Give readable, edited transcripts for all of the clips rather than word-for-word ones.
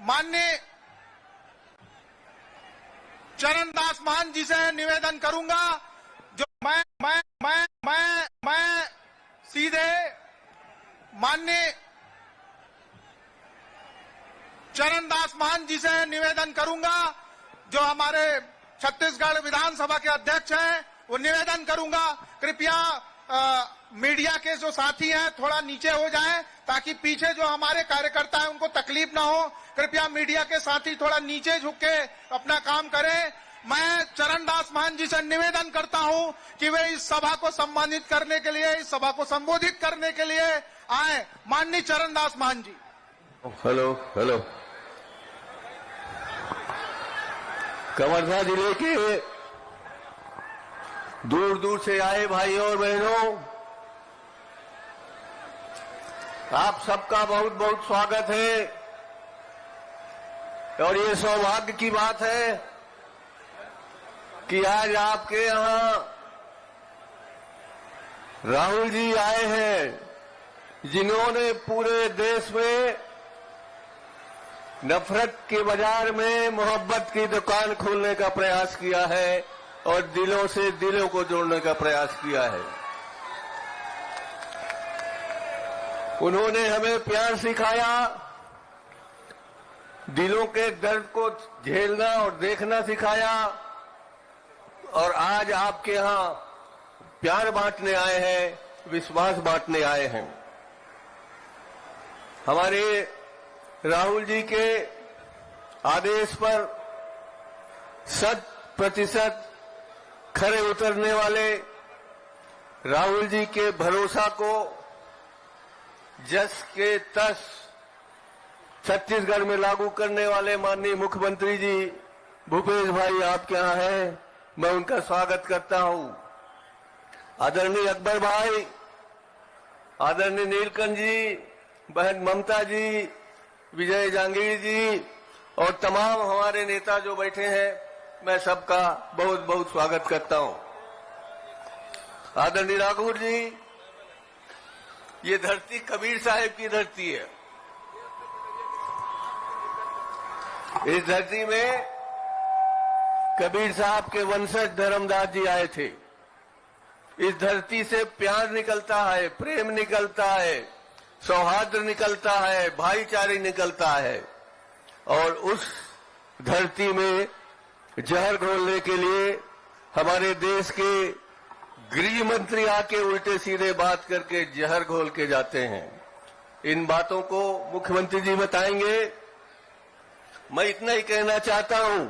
माननीय चरणदास मान जी से निवेदन करूंगा, जो मैं सीधे माननीय चरणदास मान जी से निवेदन करूंगा, जो हमारे छत्तीसगढ़ विधानसभा के अध्यक्ष हैं, वो निवेदन करूंगा कृपया मीडिया के जो साथी हैं थोड़ा नीचे हो जाएं ताकि पीछे जो हमारे कार्यकर्ता हैं उनको तकलीफ ना हो। कृपया मीडिया के साथी थोड़ा नीचे झुक के अपना काम करें। मैं चरणदास मान जी से निवेदन करता हूं कि वे इस सभा को सम्मानित करने के लिए, इस सभा को संबोधित करने के लिए आए। माननीय चरणदास मान जी। हेलो कवर्धा जिले के दूर दूर से आए भाइयों और बहनों, आप सबका बहुत बहुत स्वागत है। और ये सौभाग्य की बात है कि आज आपके यहां राहुल जी आए हैं, जिन्होंने पूरे देश में नफरत के बाजार में मोहब्बत की दुकान खोलने का प्रयास किया है और दिलों से दिलों को जोड़ने का प्रयास किया है। उन्होंने हमें प्यार सिखाया, दिलों के दर्द को झेलना और देखना सिखाया, और आज आपके यहां प्यार बांटने आए हैं, विश्वास बांटने आए हैं। हमारे राहुल जी के आदेश पर 100% खरे उतरने वाले राहुल जी के भरोसा को जस के तस छत्तीसगढ़ में लागू करने वाले माननीय मुख्यमंत्री जी भूपेश भाई आपके यहां हैं, मैं उनका स्वागत करता हूं। आदरणीय अकबर भाई, आदरणीय नीलकंठ जी, बहन ममता जी, विजय जांगीर जी और तमाम हमारे नेता जो बैठे हैं, मैं सबका बहुत बहुत स्वागत करता हूं। आदरणीय राघुर जी, ये धरती कबीर साहब की धरती है। इस धरती में कबीर साहब के वंशज धर्मदास जी आए थे। इस धरती से प्यार निकलता है, प्रेम निकलता है, सौहार्द निकलता है, भाईचारे निकलता है। और उस धरती में जहर घोलने के लिए हमारे देश के गृह मंत्री आके उल्टे सीधे बात करके जहर घोल के जाते हैं। इन बातों को मुख्यमंत्री जी बताएंगे। मैं इतना ही कहना चाहता हूं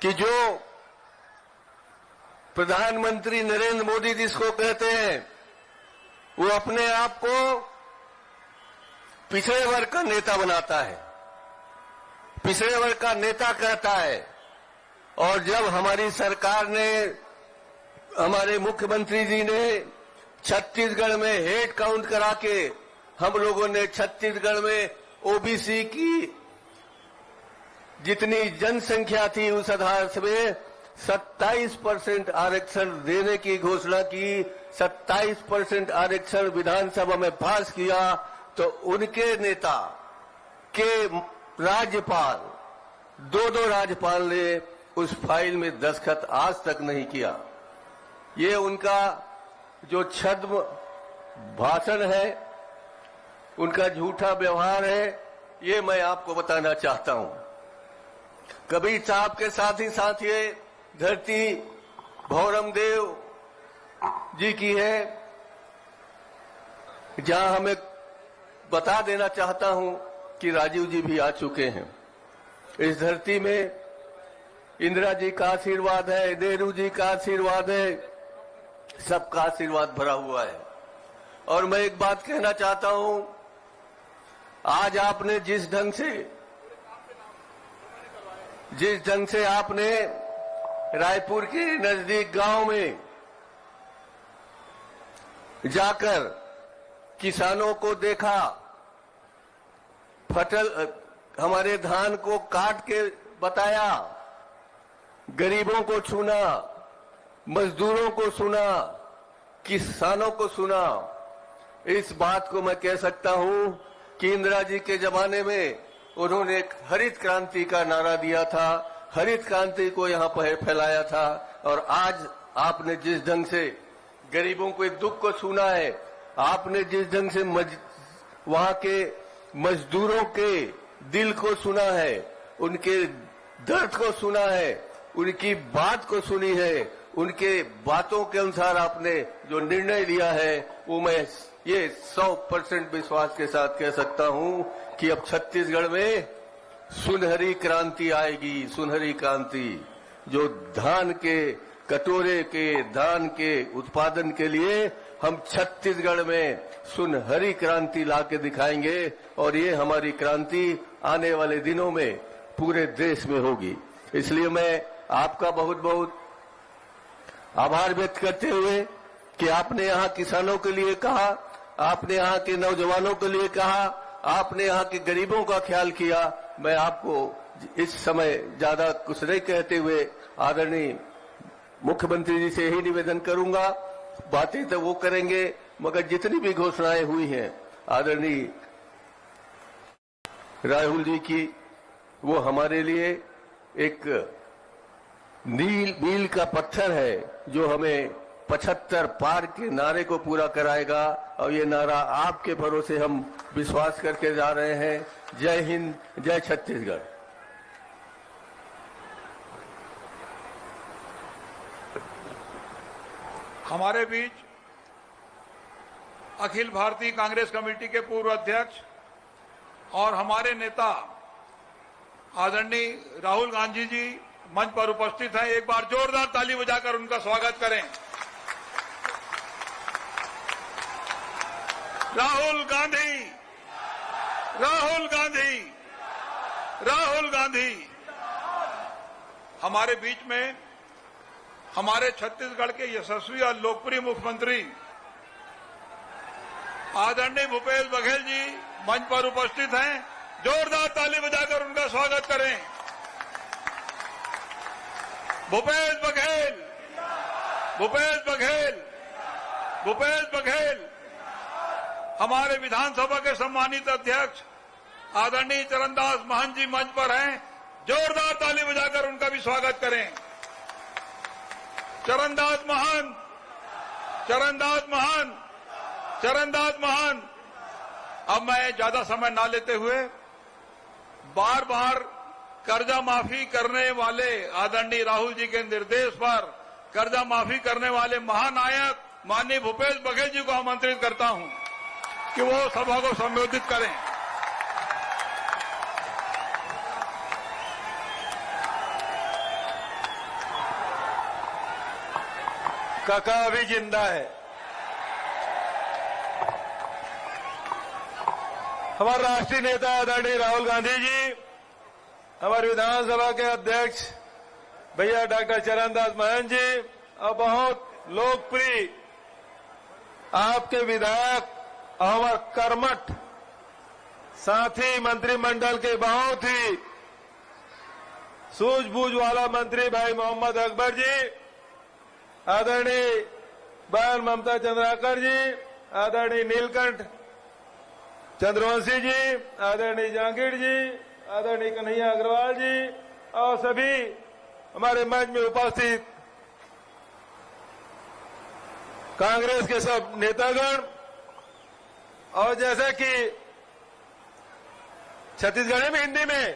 कि जो प्रधानमंत्री नरेंद्र मोदी जिसको कहते हैं, वो अपने आप को पिछड़े वर्ग का नेता बनाता है, पिछड़े वर्ग का नेता कहता है। और जब हमारी सरकार ने, हमारे मुख्यमंत्री जी ने छत्तीसगढ़ में हेड काउंट करा के हम लोगों ने छत्तीसगढ़ में ओबीसी की जितनी जनसंख्या थी उस आधार से 27% आरक्षण देने की घोषणा की, 27% आरक्षण विधानसभा में पास किया, तो उनके नेता के राज्यपाल, दो राज्यपाल ने उस फाइल में दस्तखत आज तक नहीं किया। ये उनका जो छद्म भाषण है, उनका झूठा व्यवहार है, ये मैं आपको बताना चाहता हूं। कबीर साहब के साथ ही साथ ये धरती भौरम देव जी की है, जहां हमें बता देना चाहता हूं कि राजीव जी भी आ चुके हैं। इस धरती में इंदिरा जी का आशीर्वाद है, नेहरू जी का आशीर्वाद है, सबका आशीर्वाद भरा हुआ है। और मैं एक बात कहना चाहता हूं, आज आपने जिस ढंग से आपने रायपुर के नजदीक गांव में जाकर किसानों को देखा, हमारे धान को काट के बताया, गरीबों को छूना, मजदूरों को सुना, किसानों को सुना। इस बात को मैं कह सकता हूं कि इंदिरा जी के जमाने में उन्होंने एक हरित क्रांति का नारा दिया था, हरित क्रांति को यहाँ पर फैलाया था। और आज आपने जिस ढंग से गरीबों के दुख को सुना है, आपने जिस ढंग से वहाँ के मजदूरों के दिल को सुना है, उनके दर्द को सुना है, उनकी बात को सुनी है, उनके बातों के अनुसार आपने जो निर्णय लिया है, वो मैं ये 100% विश्वास के साथ कह सकता हूं कि अब छत्तीसगढ़ में सुनहरी क्रांति आएगी, सुनहरी क्रांति, जो धान के कटोरे के धान के उत्पादन के लिए हम छत्तीसगढ़ में सुनहरी क्रांति लाके दिखाएंगे। और ये हमारी क्रांति आने वाले दिनों में पूरे देश में होगी। इसलिए मैं आपका बहुत बहुत आभार व्यक्त करते हुए कि आपने यहाँ किसानों के लिए कहा, आपने यहाँ के नौजवानों के लिए कहा, आपने यहाँ के गरीबों का ख्याल किया। मैं आपको इस समय ज्यादा कुछ नहीं कहते हुए आदरणीय मुख्यमंत्री जी से यही निवेदन करूंगा। बातें तो वो करेंगे, मगर जितनी भी घोषणाएं हुई हैं आदरणीय राहुल जी की, वो हमारे लिए एक मील का पत्थर है, जो हमें 75 पार के नारे को पूरा कराएगा। और ये नारा आपके भरोसे हम विश्वास करके जा रहे हैं। जय हिंद, जय छत्तीसगढ़। हमारे बीच अखिल भारतीय कांग्रेस कमेटी के पूर्व अध्यक्ष और हमारे नेता आदरणीय राहुल गांधी जी मंच पर उपस्थित हैं। एक बार जोरदार ताली बजाकर उनका स्वागत करें। राहुल गांधी, राहुल गांधी, राहुल गांधी। हमारे बीच में हमारे छत्तीसगढ़ के यशस्वी और लोकप्रिय मुख्यमंत्री आदरणीय भूपेश बघेल जी मंच पर उपस्थित हैं। जोरदार ताली बजाकर उनका स्वागत करें। भूपेश बघेल, भूपेश बघेल, भूपेश बघेल। हमारे विधानसभा के सम्मानित अध्यक्ष आदरणीय चरणदास महंत जी मंच पर हैं। जोरदार ताली बजाकर उनका भी स्वागत करें। चरणदास महंत, चरणदास महंत, चरणदास महंत। अब मैं ज्यादा समय ना लेते हुए बार बार कर्जा माफी करने वाले आदरणीय राहुल जी के निर्देश पर कर्जा माफी करने वाले महानायक माननीय भूपेश बघेल जी को आमंत्रित करता हूं कि वो सभा को संबोधित करें। काका अभी जिंदा है। हमारे राष्ट्रीय नेता आदरणीय राहुल गांधी जी, हमारे विधानसभा के अध्यक्ष भैया डॉक्टर चरणदास महंत जी, और बहुत लोकप्रिय आपके विधायक और कर्मठ साथी मंत्रिमंडल के बहुत ही सूझबूझ वाला मंत्री भाई मोहम्मद अकबर जी, आदरणीय बहन ममता चंद्राकर जी, आदरणीय नीलकंठ चंद्रवंशी जी, आदरणीय जहांगीर जी, आदरणीय कन्हैया अग्रवाल जी, और सभी हमारे मंच में उपस्थित कांग्रेस के सब नेतागण। और जैसा कि छत्तीसगढ़ी में हिंदी में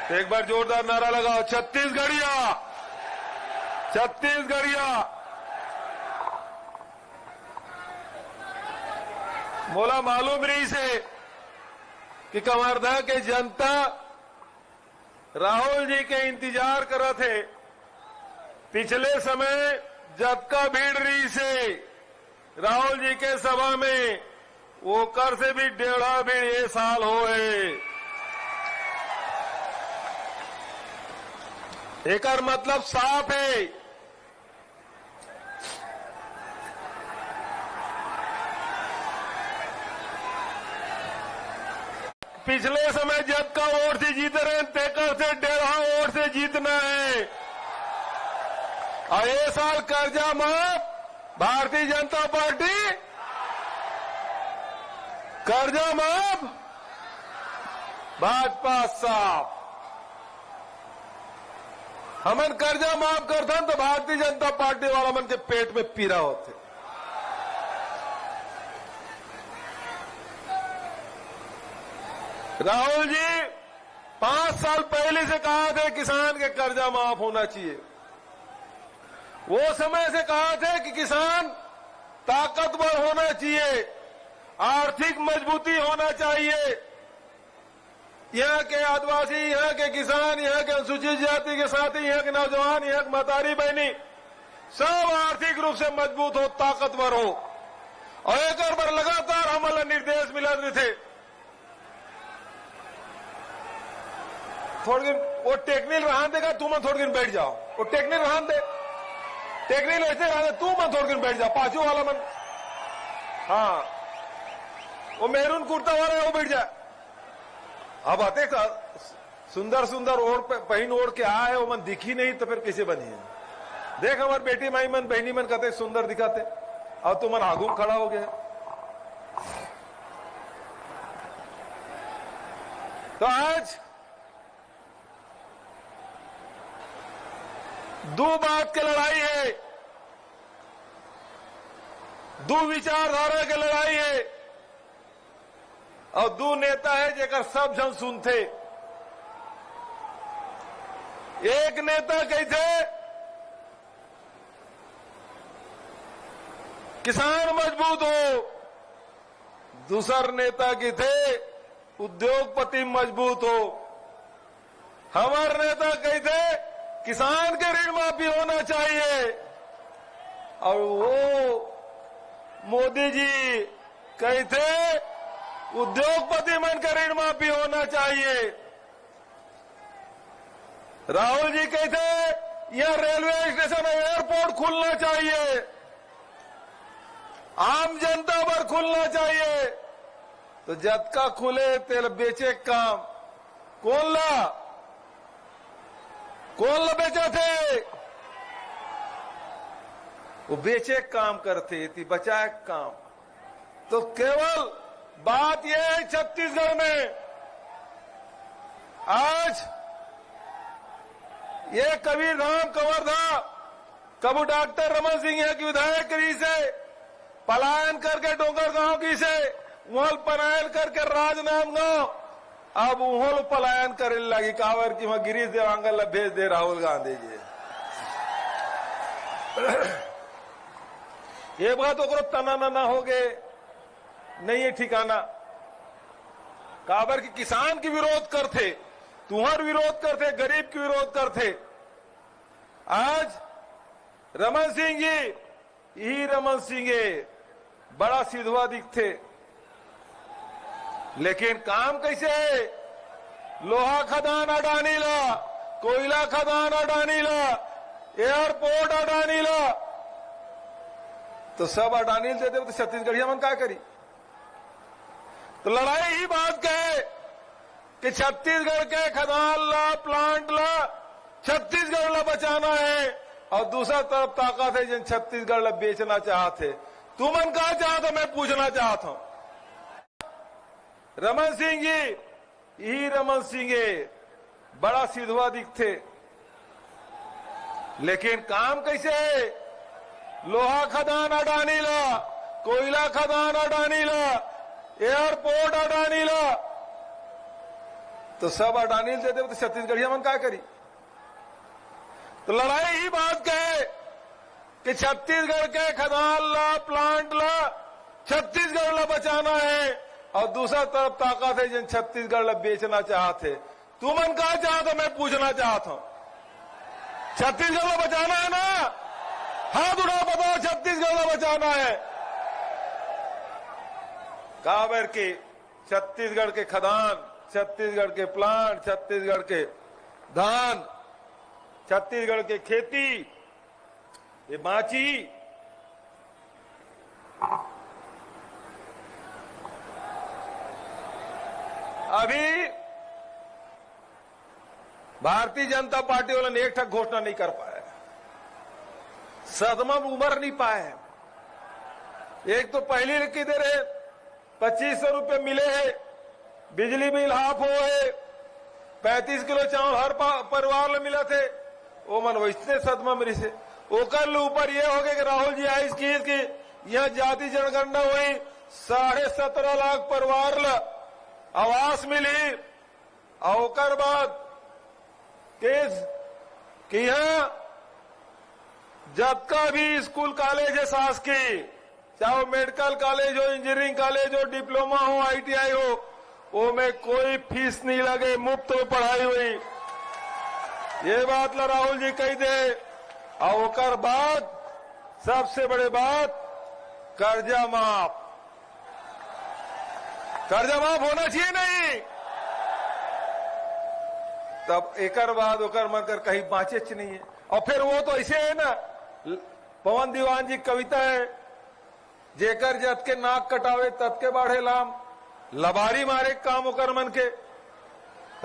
तो एक बार जोरदार नारा लगाओ, छत्तीसगढ़िया, छत्तीसगढ़िया। मोला मालूम रही से कि कवर्धा के जनता राहुल जी के इंतजार कर थे। पिछले समय जब का भीड़ रही से राहुल जी के सभा में, वो कर से भी 1.5 भीड़ ये साल हो है। एक मतलब साफ है, पिछले समय जब का वोट से जीत रहे हैं, तेकर से 1.5 वोट से जीतना है। और ये साल कर्जा माफ, भारतीय जनता पार्टी कर्जा माफ, भाजपा साफ। हमन कर्जा माफ करथन तो भारतीय जनता पार्टी वाला मन के पेट में पीड़ा होते। राहुल जी 5 साल पहले से कहा थे किसान के कर्जा माफ होना चाहिए। वो समय से कहा थे कि किसान ताकतवर होना चाहिए, आर्थिक मजबूती होना चाहिए। यहाँ के आदिवासी, यहाँ के किसान, यहाँ के अनुसूचित जाति के साथी, यहाँ के नौजवान, यहाँ की महतारी बहनी सब आर्थिक रूप से मजबूत हो, ताकतवर हो। और एक बार लगातार हमारा निर्देश मिला थे। थोड़ी दिन वो टेक्निकल रहन देगा, तू मैं थोड़ी दिन बैठ जाओ। वो टेक्निकल रहन दे, टेक्निकल ऐसे रहने, तू मैं थोड़ी दिन बैठ जाओ। पांचों वाला मन, हाँ वो मेरून कुर्ता वाला है, वो बैठ जाए। अब आते सुंदर सुंदर ओढ़ पहन ओढ़ के आए, वो मन दिखी नहीं तो फिर कैसे बनी है। देख हमारे बेटी माई मन बहनी मन कहते सुंदर दिखाते, और तू मन आगू खड़ा हो गया। तो आज दो बात की लड़ाई है, दो विचारधारा की लड़ाई है, और दो नेता है जेकर सब जन सुनते। एक नेता कहते किसान मजबूत हो, दूसर नेता कहते उद्योगपति मजबूत हो। हमारे नेता कहते किसान के ऋण माफी होना चाहिए, और वो मोदी जी कहते उद्योगपति मन का ऋण माफी होना चाहिए। राहुल जी कहते यह रेलवे स्टेशन एयरपोर्ट खुलना चाहिए, आम जनता पर खुलना चाहिए। तो जब का खुले तेल बेचे काम कौन ला बेचा थे? वो बेचे काम करते थी, बचाए काम। तो केवल बात यह है छत्तीसगढ़ में आज ये कबीरधाम कवर्धा, कबू डॉक्टर रमन सिंह यहाँ की विधायक रही से पलायन करके डोंगर गांव की से वहां पलायन करके राजनांदगांव, अब वहां पलायन करे लगी कावर की वहां गिरीश देवांगल भेज दे राहुल गांधी जी। ये बात ओकरो तना ना हो गए, नहीं है ठिकाना। काबर की किसान की विरोध करते, तुम्हार विरोध करते, गरीब की विरोध करते। आज रमन सिंह जी, यही रमन सिंह बड़ा सिधवा दिखते, लेकिन काम कैसे है? लोहा खदान अडानी ला, कोयला खदान अडानी ला, एयरपोर्ट अडानी ला, तो सब अडानी देते तो छत्तीसगढ़िया मन क्या करी? तो लड़ाई ही बात का है कि छत्तीसगढ़ के खदान ला, प्लांट ला, छत्तीसगढ़ ला बचाना है, और दूसरा तरफ ताकत है जिन छत्तीसगढ़ ला बेचना चाहते। तुमन कहा चाहता, मैं पूछना चाहता हूं। रमन सिंह जी, यही रमन सिंह बड़ा सिधवा दिखते, लेकिन काम कैसे है? लोहा खदान अडानी ला, कोयला खदान अडानी ला, एयरपोर्ट अडानी ला, तो सब अडानी देते तो छत्तीसगढ़िया मन क्या करी? तो लड़ाई ही बात का है कि छत्तीसगढ़ के खदान ला, प्लांट ला, छत्तीसगढ़ ला बचाना है, और दूसरा तरफ ताकत है जिन छत्तीसगढ़ ला बेचना चाहते। तुमन कहा चाहता, मैं पूछना चाहता हूं। छत्तीसगढ़ ला बचाना है ना? हाथ उठा बताओ, छत्तीसगढ़ ला बचाना है। काबर की छत्तीसगढ़ के खदान, छत्तीसगढ़ के प्लांट, छत्तीसगढ़ के धान, छत्तीसगढ़ के खेती, ये बांची। अभी भारतीय जनता पार्टी वालों ने एक ठक घोषणा नहीं कर पाया, सदमा में उबर नहीं पाए। एक तो पहले लिख के दे रहे 2500 रुपये मिले हैं, बिजली बिल हाफ हुए, 35 किलो चावल हर परिवार में मिला थे। वो मन वो इतने सदमा मेरी से ओकर ऊपर ये हो गया कि राहुल जी आइस की यह जाति जनगणना हुई, 17.5 लाख परिवार आवास मिली। और ओकर बाद केस कि यह जबका भी स्कूल कॉलेज है शासकीय, चाहे वो मेडिकल कॉलेज हो, इंजीनियरिंग कॉलेज हो, डिप्लोमा हो, ITI हो, वो में कोई फीस नहीं लगे, मुफ्त में पढ़ाई हुई। ये बात ला राहुल जी कही दे। और ओकर बाद सबसे बड़े बात, कर्जा माफ होना चाहिए नहीं। तब एकर बाद ओकर मन कर कहीं बाँचे नहीं है। और फिर वो तो ऐसे है ना, पवन दीवान जी कविता है, जेकर जत के नाक कटावे तत के बाढ़े लाम, लबारी मारे काम ओकर मन के।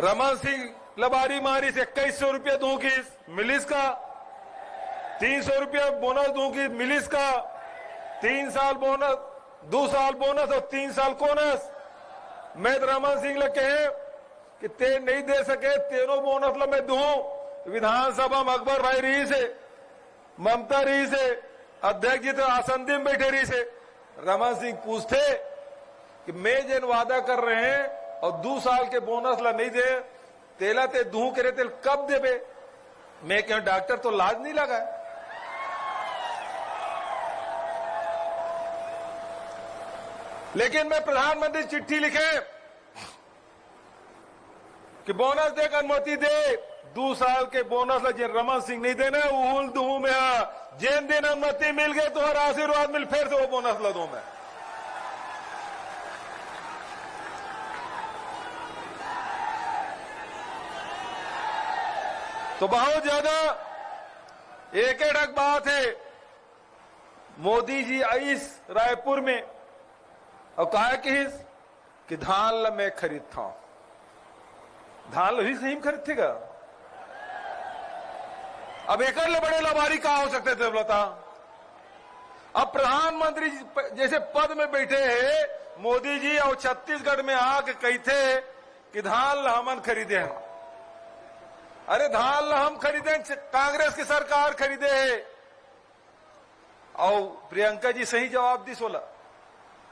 रमन सिंह लबारी मारी से 2100 रुपया दूं की मिलिस का, 300 रुपया बोनस दूं की मिलिस का, 3 साल बोनस, 2 साल बोनस और 3 साल कोनस। मैं तो रमन सिंह लग कहे कि ते नहीं दे सके, तेरो बोनस ला मैं दूं। विधानसभा में अकबर भाई रही से, ममता रही से, अध्यक्ष जी तो आसंदी में बैठे रही से। रमन सिंह पूछते कि मैं जिन वादा कर रहे हैं और 2 साल के बोनस ला नहीं दे, तेला ते दूं करे तेल कब देबे? मैं क्यों डॉक्टर तो लाज नहीं लगा। लेकिन मैं प्रधानमंत्री चिट्ठी लिखे कि बोनस देकर अनुमति दे, 2 साल के बोनस ला जिन रमन सिंह नहीं देना उहुल दूं में, जिन दिन अनुमति मिल गई तो हर आशीर्वाद मिल फिर से वो बोनस ला दूं मैं। तो बहुत ज्यादा एक बात है। मोदी जी आईस रायपुर में और कहा कि धान ला मैं खरीदता हूं। धान ही सही खरीदतेगा। अब एक बड़े लाभारी कहा हो सकते थे बता। अब प्रधानमंत्री जैसे पद में बैठे हैं मोदी जी और छत्तीसगढ़ में आके कही थे कि धान ला हमन खरीदे हैं। अरे धान ला हम खरीदे, कांग्रेस की सरकार खरीदे है। और प्रियंका जी सही जवाब दी सोला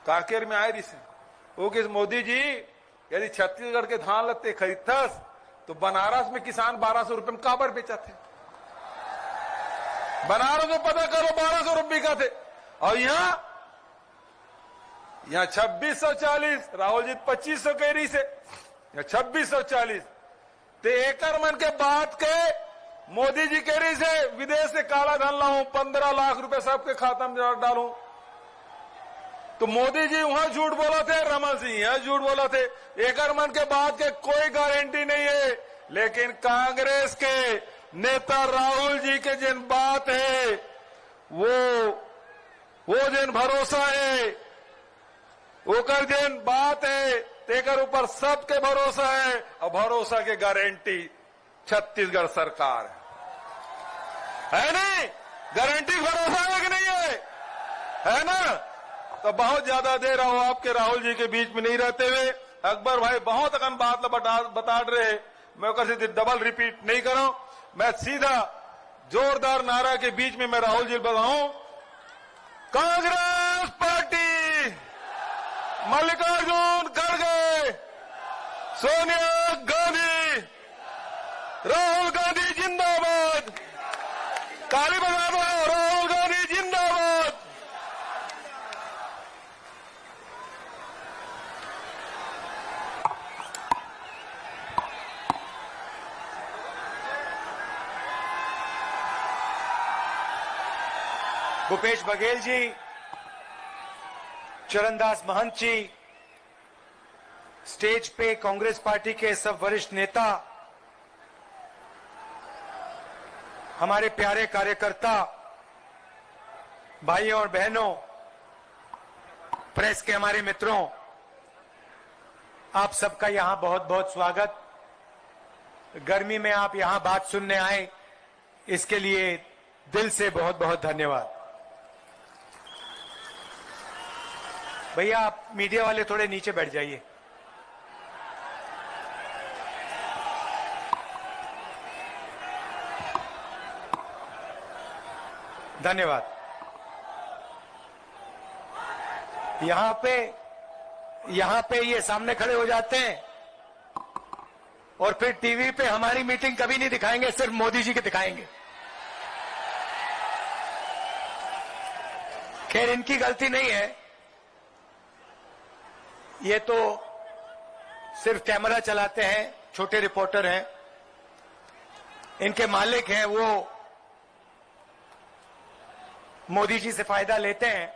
काकेर में आए रही से वो कि मोदी जी यदि छत्तीसगढ़ के धान लत्ते खरीदतस तो बनारस में किसान 1200 रुपए में काबर बेचा थे। बनारस में पता करो 1200 रुपए का थे। और यहाँ 2640, राहुल जी 2500 कह रही से, 2640 ते एकर मन के बात के मोदी जी कह रही से विदेश से काला धन लाऊं, 15 लाख रुपए सबके खाता में डालूं। तो मोदी जी वहां झूठ बोला थे, रमन सिंह यहां झूठ बोला थे। एकर मन के बात के कोई गारंटी नहीं है। लेकिन कांग्रेस के नेता राहुल जी के जिन बात है वो जिन भरोसा है, ओकर जिन बात है तेकर ऊपर सबके भरोसा है। और भरोसा के गारंटी छत्तीसगढ़ सरकार है नहीं? गारंटी भरोसा है कि नहीं है ना? तो बहुत ज्यादा देर हो आपके राहुल जी के बीच में नहीं रहते हुए अकबर भाई बहुत अगन बात बता रहे। मैं उसे डबल रिपीट नहीं करूं। मैं सीधा जोरदार नारा के बीच में मैं राहुल जी बताऊं, कांग्रेस पार्टी, मल्लिकार्जुन खड़गे, सोनिया गांधी, राहुल गांधी जिंदाबाद, ताली बजा दो, राहुल गांधी जिंदाबाद। भूपेश बघेल जी, चरणदास महंत जी, स्टेज पे कांग्रेस पार्टी के सब वरिष्ठ नेता, हमारे प्यारे कार्यकर्ता भाइयों और बहनों, प्रेस के हमारे मित्रों, आप सबका यहां बहुत बहुत स्वागत। गर्मी में आप यहां बात सुनने आए, इसके लिए दिल से बहुत बहुत धन्यवाद। भैया आप मीडिया वाले थोड़े नीचे बैठ जाइए। धन्यवाद। यहां पे ये सामने खड़े हो जाते हैं और फिर टीवी पे हमारी मीटिंग कभी नहीं दिखाएंगे, सिर्फ मोदी जी के दिखाएंगे। खैर, इनकी गलती नहीं है, ये तो सिर्फ कैमरा चलाते हैं, छोटे रिपोर्टर हैं। इनके मालिक हैं वो मोदी जी से फायदा लेते हैं,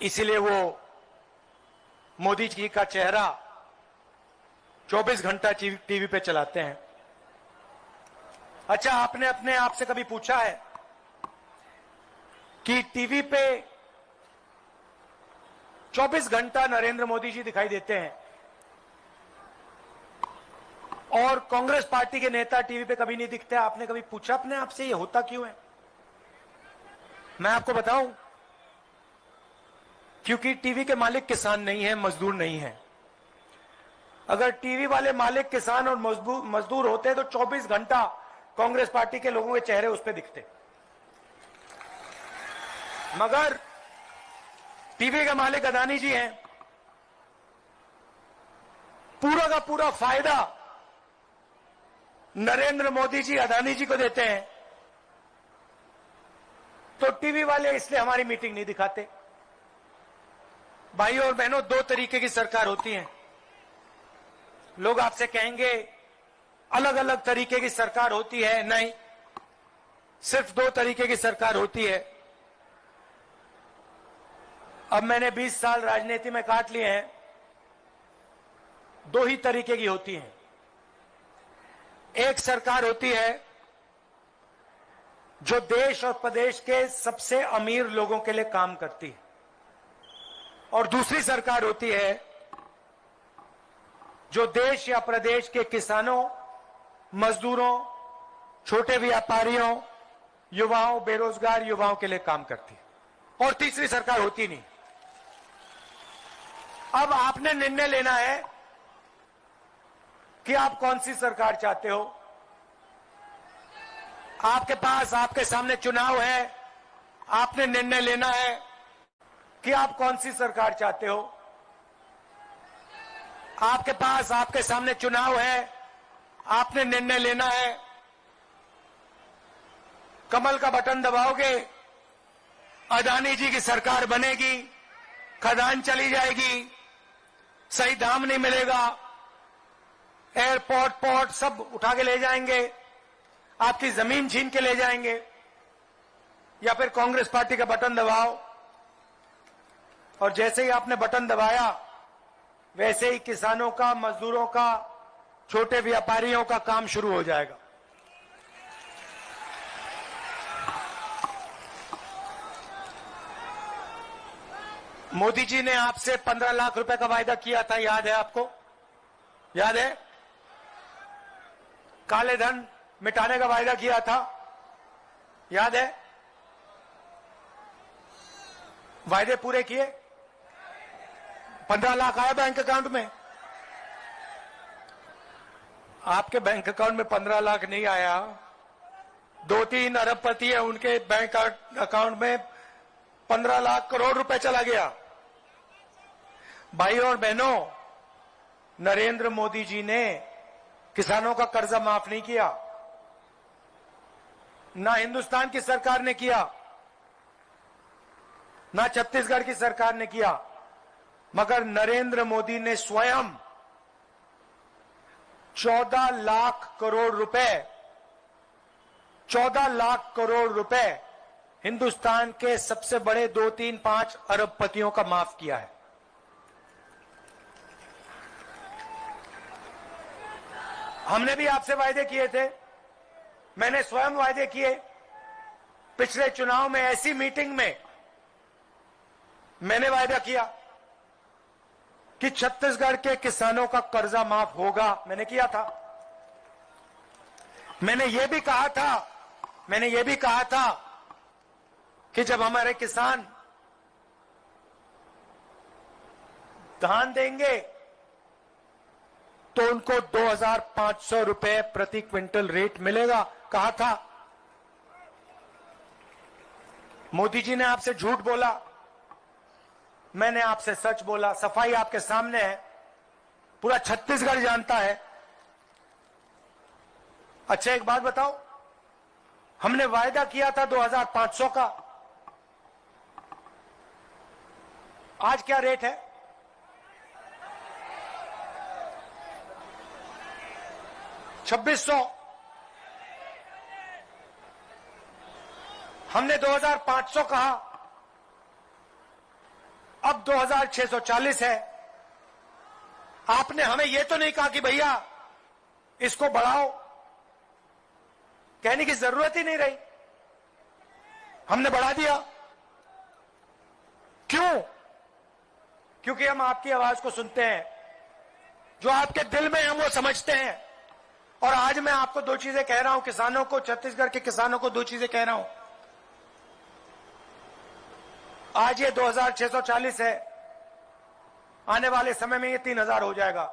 इसीलिए वो मोदी जी का चेहरा 24 घंटा टीवी पे चलाते हैं। अच्छा, आपने अपने आप से कभी पूछा है कि टीवी पे 24 घंटा नरेंद्र मोदी जी दिखाई देते हैं और कांग्रेस पार्टी के नेता टीवी पे कभी नहीं दिखते? आपने कभी पूछा अपने आप से ये होता क्यों है? मैं आपको बताऊं, क्योंकि टीवी के मालिक किसान नहीं है, मजदूर नहीं है। अगर टीवी वाले मालिक किसान और मजदूर होते तो 24 घंटा कांग्रेस पार्टी के लोगों के चेहरे उस पर दिखते। मगर टीवी के मालिक अदानी जी हैं, पूरा का पूरा फायदा नरेंद्र मोदी जी अदानी जी को देते हैं, तो टीवी वाले इसलिए हमारी मीटिंग नहीं दिखाते। भाइयों और बहनों, दो तरीके की सरकार होती है। लोग आपसे कहेंगे अलग अलग तरीके की सरकार होती है, नहीं, सिर्फ दो तरीके की सरकार होती है। अब मैंने 20 साल राजनीति में काट लिए हैं, दो ही तरीके की होती हैं। एक सरकार होती है जो देश और प्रदेश के सबसे अमीर लोगों के लिए काम करती है, और दूसरी सरकार होती है जो देश या प्रदेश के किसानों, मजदूरों, छोटे व्यापारियों, युवाओं, बेरोजगार युवाओं के लिए काम करती है। और तीसरी सरकार होती नहीं। अब आपने निर्णय लेना है कि आप कौन सी सरकार चाहते हो। आपके पास, आपके सामने चुनाव है, आपने निर्णय लेना है कि आप कौन सी सरकार चाहते हो। आपके पास, आपके सामने चुनाव है, आपने निर्णय लेना है। कमल का बटन दबाओगे, अदानी जी की सरकार बनेगी, खदान चली जाएगी, सही दाम नहीं मिलेगा, एयरपोर्ट, पोर्ट सब उठा के ले जाएंगे, आपकी जमीन छीन के ले जाएंगे। या फिर कांग्रेस पार्टी का बटन दबाओ और जैसे ही आपने बटन दबाया वैसे ही किसानों का, मजदूरों का, छोटे व्यापारियों का काम शुरू हो जाएगा। मोदी जी ने आपसे 15 लाख रुपए का वायदा किया था, याद है आपको? याद है? काले धन मिटाने का वायदा किया था, याद है? वायदे पूरे किए? 15 लाख आया बैंक अकाउंट में? आपके बैंक अकाउंट में 15 लाख नहीं आया। 2-3 अरबपति है, उनके बैंक अकाउंट में 15 लाख करोड़ रुपए चला गया। भाइयों और बहनों, नरेंद्र मोदी जी ने किसानों का कर्जा माफ नहीं किया, ना हिंदुस्तान की सरकार ने किया, ना छत्तीसगढ़ की सरकार ने किया, मगर नरेंद्र मोदी ने स्वयं 14 लाख करोड़ रुपए 14 लाख करोड़ रुपए हिंदुस्तान के सबसे बड़े 2-3-5 अरबपतियों का माफ किया है। हमने भी आपसे वायदे किए थे, मैंने स्वयं वायदे किए। पिछले चुनाव में ऐसी मीटिंग में मैंने वायदा किया कि छत्तीसगढ़ के किसानों का कर्जा माफ होगा, मैंने किया था। मैंने यह भी कहा था कि जब हमारे किसान धान देंगे तो उनको 2,500 रुपए प्रति क्विंटल रेट मिलेगा, कहा था। मोदी जी ने आपसे झूठ बोला, मैंने आपसे सच बोला। सफाई आपके सामने है, पूरा छत्तीसगढ़ जानता है। अच्छा एक बात बताओ, हमने वायदा किया था 2500 का, आज क्या रेट है? $2600। हमने 2500 कहा, अब 2640 है। आपने हमें यह तो नहीं कहा कि भैया इसको बढ़ाओ, कहने की जरूरत ही नहीं रही, हमने बढ़ा दिया। क्यों? क्योंकि हम आपकी आवाज को सुनते हैं, जो आपके दिल में हम वो समझते हैं। और आज मैं आपको दो चीजें कह रहा हूं, किसानों को, छत्तीसगढ़ के किसानों को दो चीजें कह रहा हूं। आज ये 2640 है, आने वाले समय में ये 3000 हो जाएगा।